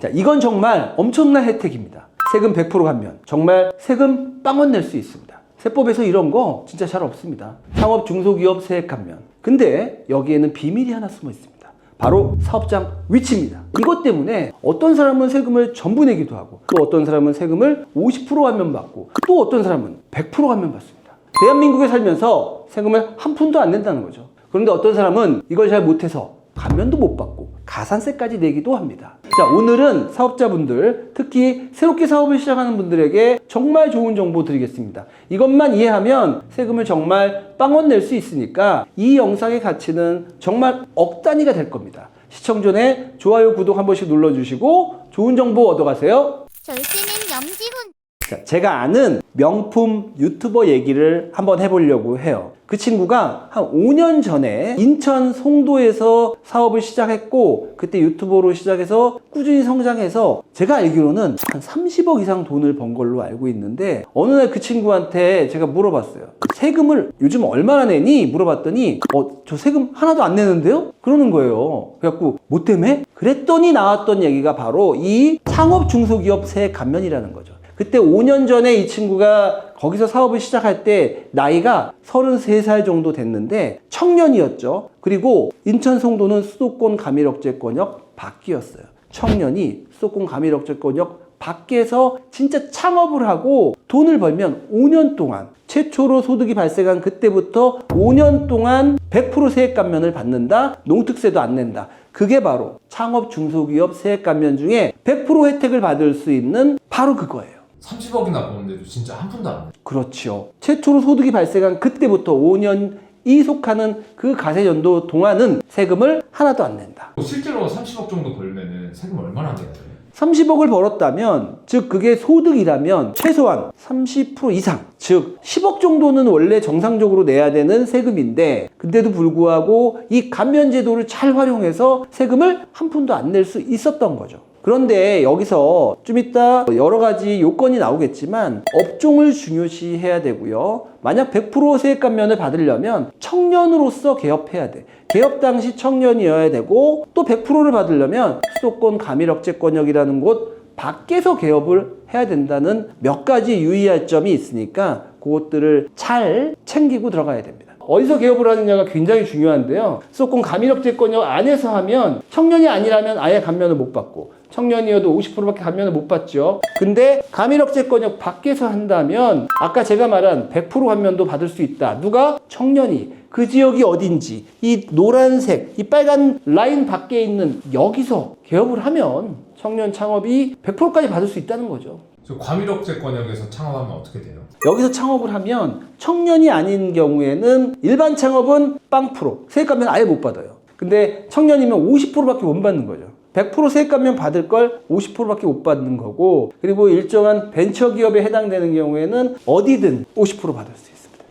자, 이건 정말 엄청난 혜택입니다. 세금 100% 감면. 정말 세금 빵원 낼 수 있습니다. 세법에서 이런 거 진짜 잘 없습니다. 창업 중소기업 세액 감면. 근데 여기에는 비밀이 하나 숨어 있습니다. 바로 사업장 위치입니다. 이것 때문에 어떤 사람은 세금을 전부 내기도 하고, 또 어떤 사람은 세금을 50% 감면 받고, 또 어떤 사람은 100% 감면 받습니다. 대한민국에 살면서 세금을 한 푼도 안 낸다는 거죠. 그런데 어떤 사람은 이걸 잘 못해서 감면도 못 받고 가산세까지 내기도 합니다. 자, 오늘은 사업자분들, 특히 새롭게 사업을 시작하는 분들에게 정말 좋은 정보 드리겠습니다. 이것만 이해하면 세금을 정말 빵원 낼 수 있으니까 이 영상의 가치는 정말 억 단위가 될 겁니다. 시청 전에 좋아요, 구독 한 번씩 눌러주시고 좋은 정보 얻어가세요. 절세는 염지훈. 자, 제가 아는 명품 유튜버 얘기를 한번 해보려고 해요. 그 친구가 한 5년 전에 인천 송도에서 사업을 시작했고, 그때 유튜버로 시작해서 꾸준히 성장해서 제가 알기로는 한 30억 이상 돈을 번 걸로 알고 있는데, 어느 날 그 친구한테 제가 물어봤어요. 세금을 요즘 얼마나 내니? 물어봤더니 저 세금 하나도 안 내는데요? 그러는 거예요. 그래갖고 뭐 때문에? 그랬더니 나왔던 얘기가 바로 이 창업 중소기업 세액 감면이라는 거죠. 그때 5년 전에 이 친구가 거기서 사업을 시작할 때 나이가 33살 정도 됐는데 청년이었죠. 그리고 인천 송도는 수도권 가밀억제권역 밖이었어요. 청년이 수도권 가밀억제권역 밖에서 진짜 창업을 하고 돈을 벌면 5년 동안, 최초로 소득이 발생한 그때부터 5년 동안 100% 세액 감면을 받는다. 농특세도 안 낸다. 그게 바로 창업 중소기업 세액 감면 중에 100% 혜택을 받을 수 있는 바로 그거예요. 30억이나 버는데도 진짜 한 푼도 안 내. 그렇죠. 최초로 소득이 발생한 그때부터 5년이 속하는 그 가세연도 동안은 세금을 하나도 안 낸다. 실제로 30억 정도 벌면은 세금 얼마나 내야 돼요? 30억을 벌었다면, 즉 그게 소득이라면 최소한 30% 이상, 즉 10억 정도는 원래 정상적으로 내야 되는 세금인데, 근데도 불구하고 이 감면 제도를 잘 활용해서 세금을 한 푼도 안 낼 수 있었던 거죠. 그런데 여기서 좀 이따 여러 가지 요건이 나오겠지만 업종을 중요시 해야 되고요. 만약 100% 세액 감면을 받으려면 청년으로서 개업해야 돼. 개업 당시 청년이어야 되고, 또 100%를 받으려면 수도권 가밀억제권역이라는 곳 밖에서 개업을 해야 된다는 몇 가지 유의할 점이 있으니까 그것들을 잘 챙기고 들어가야 됩니다. 어디서 개업을 하느냐가 굉장히 중요한데요. 수도권 가밀억제권역 안에서 하면 청년이 아니라면 아예 감면을 못 받고, 청년이어도 50%밖에 감면을 못 받죠. 근데 가밀억제권역 밖에서 한다면 아까 제가 말한 100% 감면도 받을 수 있다. 누가? 청년이. 그 지역이 어딘지, 이 노란색, 이 빨간 라인 밖에 있는 여기서 개업을 하면 청년 창업이 100%까지 받을 수 있다는 거죠. 과밀억제권역에서 창업하면 어떻게 돼요? 여기서 창업을 하면 청년이 아닌 경우에는 일반 창업은 빵 프로, 세액 감면 아예 못 받아요. 근데 청년이면 50%밖에 못 받는 거죠. 100% 세액 감면 받을 걸 50%밖에 못 받는 거고, 그리고 일정한 벤처기업에 해당되는 경우에는 어디든 50% 받을 수 있습니다.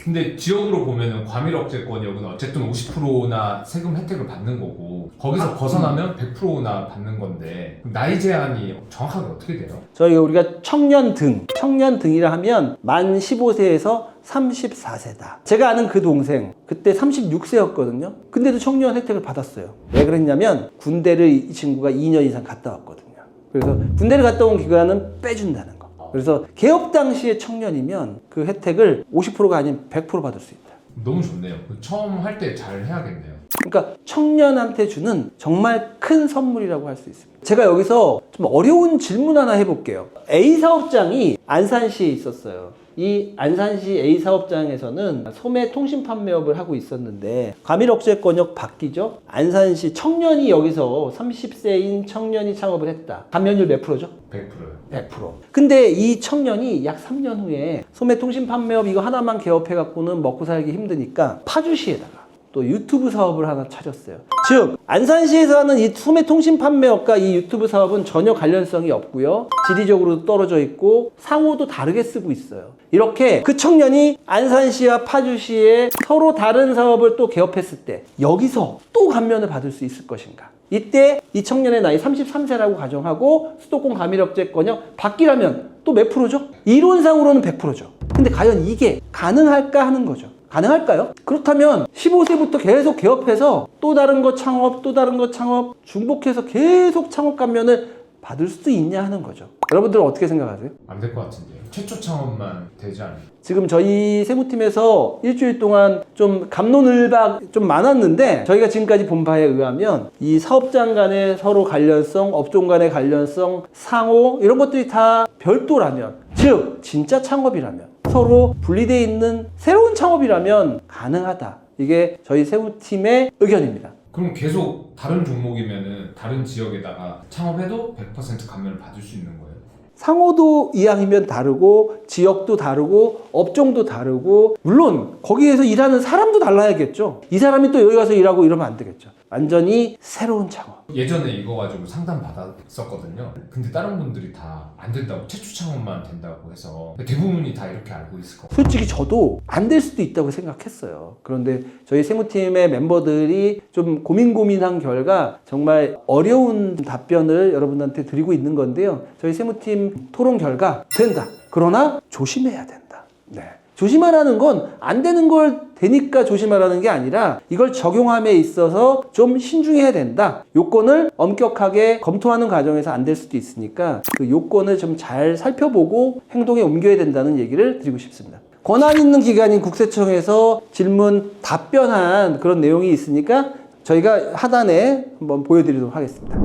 근데 지역으로 보면은 과밀억제권역은 어쨌든 50%나 세금 혜택을 받는 거고, 거기서 벗어나면 100%나 받는 건데, 그럼 나이 제한이 정확하게 어떻게 돼요? 우리가 청년등이라 하면 만 15세에서 34세다. 제가 아는 그 동생 그때 36세였거든요. 근데도 청년 혜택을 받았어요. 왜 그랬냐면 군대를 이 친구가 2년 이상 갔다 왔거든요. 그래서 군대를 갔다 온 기간은 빼준다는 거. 그래서 개업 당시에 청년이면 그 혜택을 50%가 아닌 100% 받을 수 있다. 너무 좋네요. 처음 할 때 잘 해야겠네요. 그러니까 청년한테 주는 정말 큰 선물이라고 할 수 있습니다. 제가 여기서 좀 어려운 질문 하나 해볼게요. A 사업장이 안산시에 있었어요. 이 안산시 A 사업장에서는 소매 통신 판매업을 하고 있었는데 가밀억제권역 바뀌죠. 안산시 청년이 여기서 30세인 청년이 창업을 했다. 감면율 몇 프로죠? 100%요. 100%. 근데 이 청년이 약 3년 후에 소매 통신 판매업 이거 하나만 개업해갖고는 먹고 살기 힘드니까 파주시에다가 또 유튜브 사업을 하나 차렸어요. 즉 안산시에서 하는 이 소매 통신 판매업과 이 유튜브 사업은 전혀 관련성이 없고요. 지리적으로 떨어져 있고 상호도 다르게 쓰고 있어요. 이렇게 그 청년이 안산시와 파주시에 서로 다른 사업을 또 개업했을 때 여기서 또 감면을 받을 수 있을 것인가? 이때 이 청년의 나이 33세라고 가정하고 수도권 가밀억제권역 밖이라면 또 몇 프로죠? 이론상으로는 100%죠. 근데 과연 이게 가능할까 하는 거죠. 가능할까요? 그렇다면 15세부터 계속 개업해서 또 다른 거 창업, 또 다른 거 창업, 중복해서 계속 창업 감면을 받을 수도 있냐 하는 거죠. 여러분들은 어떻게 생각하세요? 안 될 것 같은데요. 최초 창업만 되지 않을까? 지금 저희 세무팀에서 일주일 동안 좀 갑론을박 좀 많았는데 저희가 지금까지 본 바에 의하면 이 사업장 간의 서로 관련성, 업종 간의 관련성, 상호 이런 것들이 다 별도라면, 즉 진짜 창업이라면, 서로 분리되어 있는 새로운 창업이라면 가능하다. 이게 저희 세무팀의 의견입니다. 그럼 계속 다른 종목이면은 다른 지역에다가 창업해도 100% 감면을 받을 수 있는 거예요? 상호도 이왕이면 다르고 지역도 다르고 업종도 다르고 물론 거기에서 일하는 사람도 달라야겠죠. 이 사람이 또 여기 가서 일하고 이러면 안 되겠죠. 완전히 새로운 창업. 예전에 이거 가지고 상담 받았었거든요. 근데 다른 분들이 다 안 된다고, 최초 창업만 된다고 해서 대부분이 다 이렇게 알고 있을 것 같아요. 솔직히 저도 안 될 수도 있다고 생각했어요. 그런데 저희 세무팀의 멤버들이 좀 고민한 결과 정말 어려운 답변을 여러분한테 드리고 있는 건데요. 저희 세무팀 토론 결과 된다. 그러나 조심해야 된다. 네. 조심하라는 건 안 되는 걸 되니까 조심하라는 게 아니라 이걸 적용함에 있어서 좀 신중해야 된다. 요건을 엄격하게 검토하는 과정에서 안 될 수도 있으니까 그 요건을 좀 잘 살펴보고 행동에 옮겨야 된다는 얘기를 드리고 싶습니다. 권한 있는 기관인 국세청에서 질문 답변한 그런 내용이 있으니까 저희가 하단에 한번 보여드리도록 하겠습니다.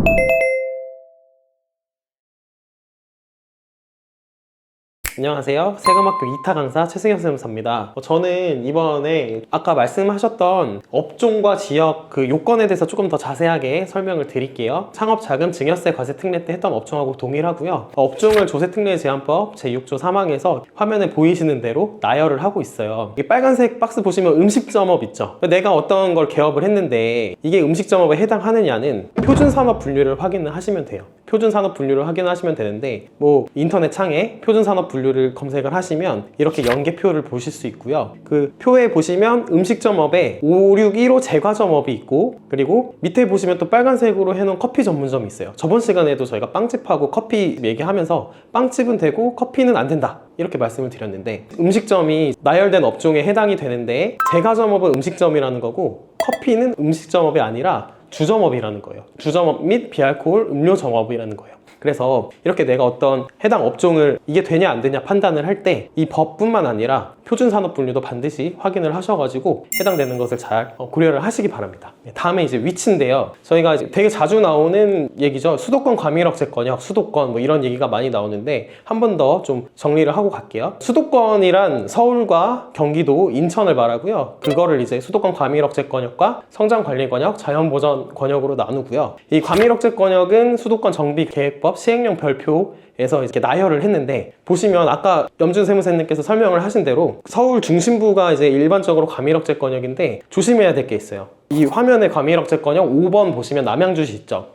안녕하세요. 세금학교 2타 강사 최승현 세무사입니다. 저는 이번에 아까 말씀하셨던 업종과 지역 그 요건에 대해서 조금 더 자세하게 설명을 드릴게요. 창업자금 증여세 과세 특례 때 했던 업종하고 동일하고요. 업종을 조세특례 제한법 제6조 3항에서 화면에 보이시는 대로 나열을 하고 있어요. 이 빨간색 박스 보시면 음식점업 있죠. 내가 어떤 걸 개업을 했는데 이게 음식점업에 해당하느냐는 표준산업 분류를 확인을 하시면 돼요. 표준산업 분류를 확인하시면 되는데 뭐 인터넷 창에 표준산업 분류를 검색을 하시면 이렇게 연계표를 보실 수 있고요. 그 표에 보시면 음식점업에 5615 제과점업이 있고 그리고 밑에 보시면 또 빨간색으로 해놓은 커피 전문점이 있어요. 저번 시간에도 저희가 빵집하고 커피 얘기하면서 빵집은 되고 커피는 안 된다 이렇게 말씀을 드렸는데 음식점이 나열된 업종에 해당이 되는데 제과점업은 음식점이라는 거고 커피는 음식점업이 아니라 주점업이라는 거예요. 주점업 및 비알코올 음료 점업이라는 거예요. 그래서 이렇게 내가 어떤 해당 업종을 이게 되냐 안 되냐 판단을 할 때 이 법뿐만 아니라 표준산업 분류도 반드시 확인을 하셔가지고 해당되는 것을 잘 고려를 하시기 바랍니다. 다음에 이제 위치인데요. 저희가 이제 되게 자주 나오는 얘기죠. 수도권 과밀억제권역, 수도권 뭐 이런 얘기가 많이 나오는데 한 번 더 좀 정리를 하고 갈게요. 수도권이란 서울과 경기도, 인천을 말하고요. 그거를 이제 수도권 과밀억제권역과 성장관리권역, 자연보전권역으로 나누고요. 이 과밀억제권역은 수도권 정비계획법 시행령 별표에서 이렇게 나열을 했는데 보시면 아까 염준 세무사님께서 설명을 하신 대로 서울 중심부가 이제 일반적으로 과밀억제권역인데 조심해야 될 게 있어요. 이 화면에 과밀억제권역 5번 보시면 남양주시 있죠.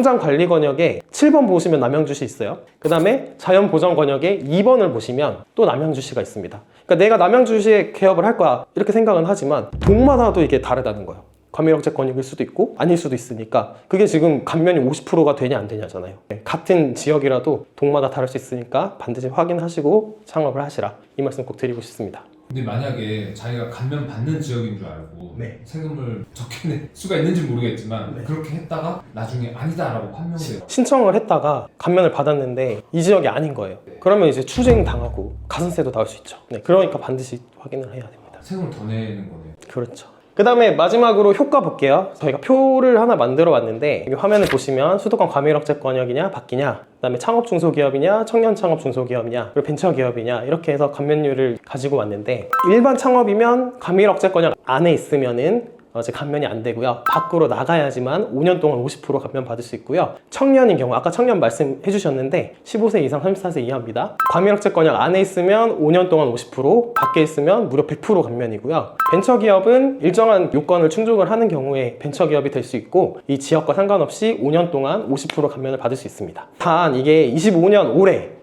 성장관리권역에 7번 보시면 남양주시 있어요. 그 다음에 자연보전권역에 2번을 보시면 또 남양주시가 있습니다. 그러니까 내가 남양주시에 개업을 할 거야 이렇게 생각은 하지만 동마다도 이게 다르다는 거예요. 과밀억제권역일 수도 있고 아닐 수도 있으니까 그게 지금 감면이 50%가 되냐 안 되냐잖아요. 같은 지역이라도 동마다 다를 수 있으니까 반드시 확인하시고 창업을 하시라 이 말씀 꼭 드리고 싶습니다. 근데 만약에 자기가 감면 받는 지역인 줄 알고 세금을 적게 낼 수가 있는지 모르겠지만 그렇게 했다가 나중에 아니다라고 판명돼요. 신청을 했다가 감면을 받았는데 이 지역이 아닌 거예요. 그러면 이제 추징 당하고 가산세도 나올 수 있죠. 그러니까 반드시 확인을 해야 됩니다. 세금을 더 내는 거네요. 그렇죠. 그 다음에 마지막으로 효과 볼게요. 저희가 표를 하나 만들어 봤는데 여기 화면을 보시면 수도권 과밀억제권역이냐 바뀌냐, 그 다음에 창업중소기업이냐 청년창업중소기업이냐 그리고 벤처기업이냐 이렇게 해서 감면율을 가지고 왔는데 일반 창업이면 과밀억제권역 안에 있으면은 이제 감면이 안 되고요. 밖으로 나가야지만 5년 동안 50% 감면 받을 수 있고요. 청년인 경우 아까 청년 말씀해 주셨는데 15세 이상 34세 이하입니다. 과밀억제권역 안에 있으면 5년 동안 50%, 밖에 있으면 무려 100% 감면이고요. 벤처기업은 일정한 요건을 충족을 하는 경우에 벤처기업이 될 수 있고 이 지역과 상관없이 5년 동안 50% 감면을 받을 수 있습니다. 단 이게 25년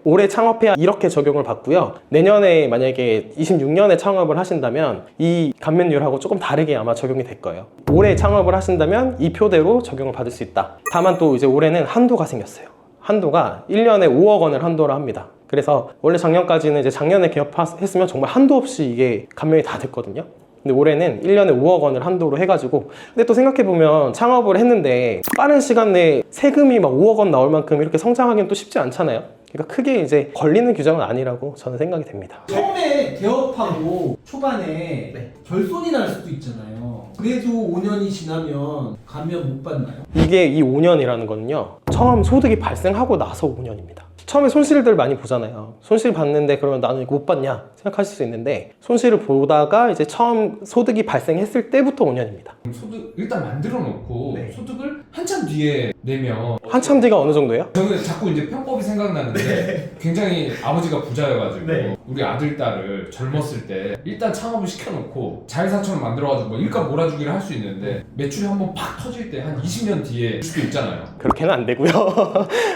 올해 창업해야 이렇게 적용을 받고요. 내년에 만약에 26년에 창업을 하신다면 이 감면율하고 조금 다르게 아마 적용이 될 거예요. 올해 창업을 하신다면 이 표대로 적용을 받을 수 있다. 다만 또 이제 올해는 한도가 생겼어요. 한도가 1년에 5억 원을 한도로 합니다. 그래서 원래 작년까지는 이제 작년에 개업했으면 정말 한도 없이 이게 감면이 다 됐거든요. 근데 올해는 1년에 5억 원을 한도로 해가지고, 근데 또 생각해보면 창업을 했는데 빠른 시간 내에 세금이 막 5억 원 나올 만큼 이렇게 성장하기는 또 쉽지 않잖아요. 그러니까 크게 이제 걸리는 규정은 아니라고 저는 생각이 됩니다. 처음에 개업하고 초반에 네. 결손이 날 수도 있잖아요. 그래도 5년이 지나면 감면 못 받나요? 이게 이 5년이라는 거는요, 처음 소득이 발생하고 나서 5년입니다. 처음에 손실들 많이 보잖아요. 손실 봤는데 그러면 나는 이거 못 받냐 생각하실 수 있는데, 손실을 보다가 이제 처음 소득이 발생했을 때부터 5년입니다. 그럼 소득 일단 만들어 놓고 네. 소득을 한참 뒤에 내면 한참 뒤가 어느 정도예요? 저는 자꾸 이제 편법이 생각나는데 굉장히 아버지가 부자여가지고 네. 우리 아들 딸을 젊었을 때 일단 창업을 시켜놓고 자회사처럼 만들어가지고 뭐 일감 몰아주기를 할 수 있는데 매출이 한번 팍 터질 때 한 20년 뒤에 줄 수도 있잖아요. 그렇게는 안 되고요.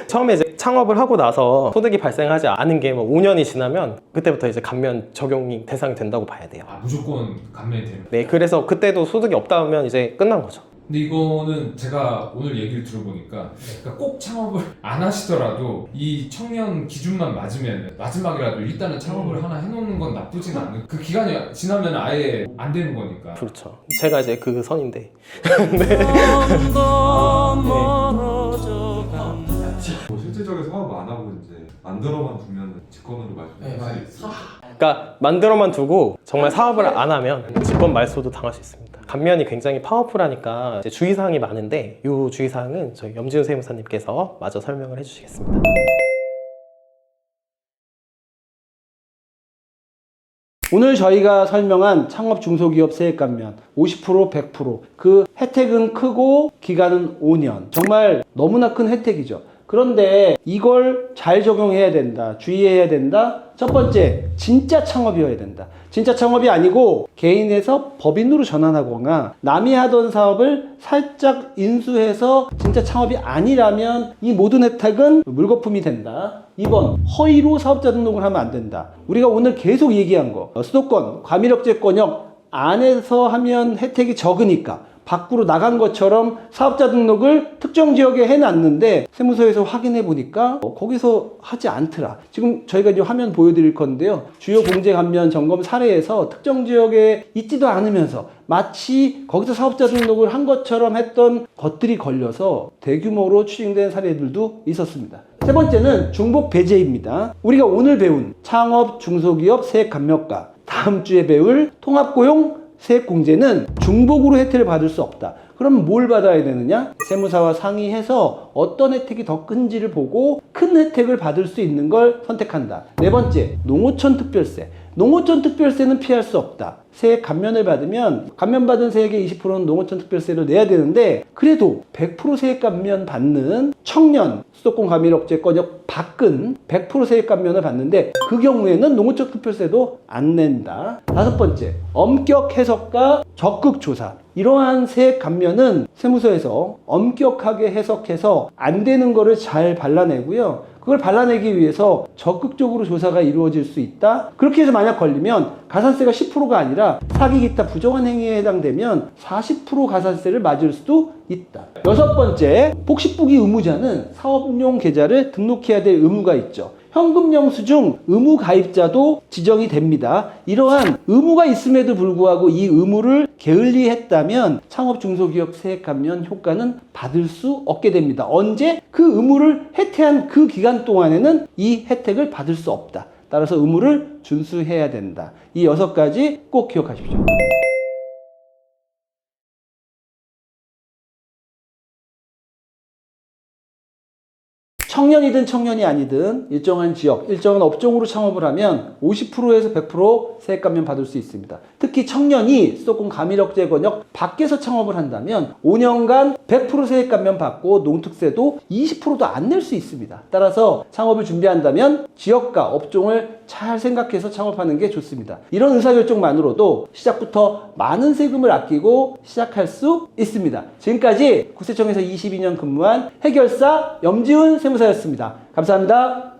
처음에 이제 창업을 하고 나서 소득이 발생하지 않은 게 뭐 5년이 지나면 그때부터 이제 감면 적용이 대상이 된다고 봐야 돼요. 아 무조건 감면이 되는. 네, 그래서 그때도 소득이 없다 하면 이제 끝난 거죠. 근데 이거는 제가 오늘 얘기를 들어보니까 그러니까 꼭 창업을 안 하시더라도 이 청년 기준만 맞으면 마지막이라도 일단은 창업을 하나 해놓는 건 나쁘진 않은, 그 기간이 지나면 아예 안 되는 거니까. 그렇죠. 제가 이제 그 선인데. 뭐 실질적인 사업 안 하고 이제 만들어만 두면 직권으로 말씀해 주실 수 있어요. 그러니까 만들어만 두고 정말 사업을 안 하면 직권 말소도 당할 수 있습니다. 감면이 굉장히 파워풀하니까 이제 주의사항이 많은데, 이 주의사항은 저희 염지훈 세무사님께서 마저 설명을 해주시겠습니다. 오늘 저희가 설명한 창업 중소기업 세액 감면 50%, 100%, 그 혜택은 크고 기간은 5년. 정말 너무나 큰 혜택이죠. 그런데 이걸 잘 적용해야 된다, 주의해야 된다. 첫 번째, 진짜 창업이어야 된다. 진짜 창업이 아니고 개인에서 법인으로 전환하거나 남이 하던 사업을 살짝 인수해서 진짜 창업이 아니라면 이 모든 혜택은 물거품이 된다. 2번, 허위로 사업자 등록을 하면 안 된다. 우리가 오늘 계속 얘기한 거, 수도권, 과밀억제권역 안에서 하면 혜택이 적으니까 밖으로 나간 것처럼 사업자 등록을 특정 지역에 해놨는데 세무서에서 확인해 보니까 거기서 하지 않더라. 지금 저희가 이제 화면 보여드릴 건데요. 주요 공제 감면 점검 사례에서 특정 지역에 있지도 않으면서 마치 거기서 사업자 등록을 한 것처럼 했던 것들이 걸려서 대규모로 추징된 사례들도 있었습니다. 세 번째는 중복 배제입니다. 우리가 오늘 배운 창업 중소기업 세액 감면과 다음 주에 배울 통합고용 세액공제는 중복으로 혜택을 받을 수 없다. 그럼 뭘 받아야 되느냐? 세무사와 상의해서 어떤 혜택이 더 큰지를 보고 큰 혜택을 받을 수 있는 걸 선택한다. 네 번째, 농어촌 특별세. 농어촌 특별세는 피할 수 없다. 세액 감면을 받으면 감면받은 세액의 20%는 농어촌 특별세를 내야 되는데, 그래도 100% 세액 감면 받는 청년 수도권 과밀억제권역 밖은 100% 세액 감면을 받는데 그 경우에는 농어촌 특별세도 안 낸다. 다섯 번째, 엄격 해석과 적극 조사. 이러한 세액 감면은 세무서에서 엄격하게 해석해서 안 되는 거를 잘 발라내고요. 그걸 발라내기 위해서 적극적으로 조사가 이루어질 수 있다. 그렇게 해서 만약 걸리면 가산세가 10%가 아니라 사기 기타 부정한 행위에 해당되면 40% 가산세를 맞을 수도 있다. 여섯 번째, 복식부기 의무자는 사업용 계좌를 등록해야 될 의무가 있죠. 현금 영수증 의무 가입자도 지정이 됩니다. 이러한 의무가 있음에도 불구하고 이 의무를 게을리했다면 창업 중소기업 세액 감면 효과는 받을 수 없게 됩니다. 언제? 그 의무를 해태한 그 기간 동안에는 이 혜택을 받을 수 없다. 따라서 의무를 준수해야 된다. 이 6가지 꼭 기억하십시오. 청년이든 청년이 아니든 일정한 지역, 일정한 업종으로 창업을 하면 50%에서 100% 세액 감면 받을 수 있습니다. 특히 청년이 수도권 과밀억제권역 밖에서 창업을 한다면 5년간 100% 세액 감면 받고 농특세도 20%도 안 낼 수 있습니다. 따라서 창업을 준비한다면 지역과 업종을 잘 생각해서 창업하는 게 좋습니다. 이런 의사결정만으로도 시작부터 많은 세금을 아끼고 시작할 수 있습니다. 지금까지 국세청에서 22년 근무한 해결사 염지훈 세무사였습니다. 감사합니다.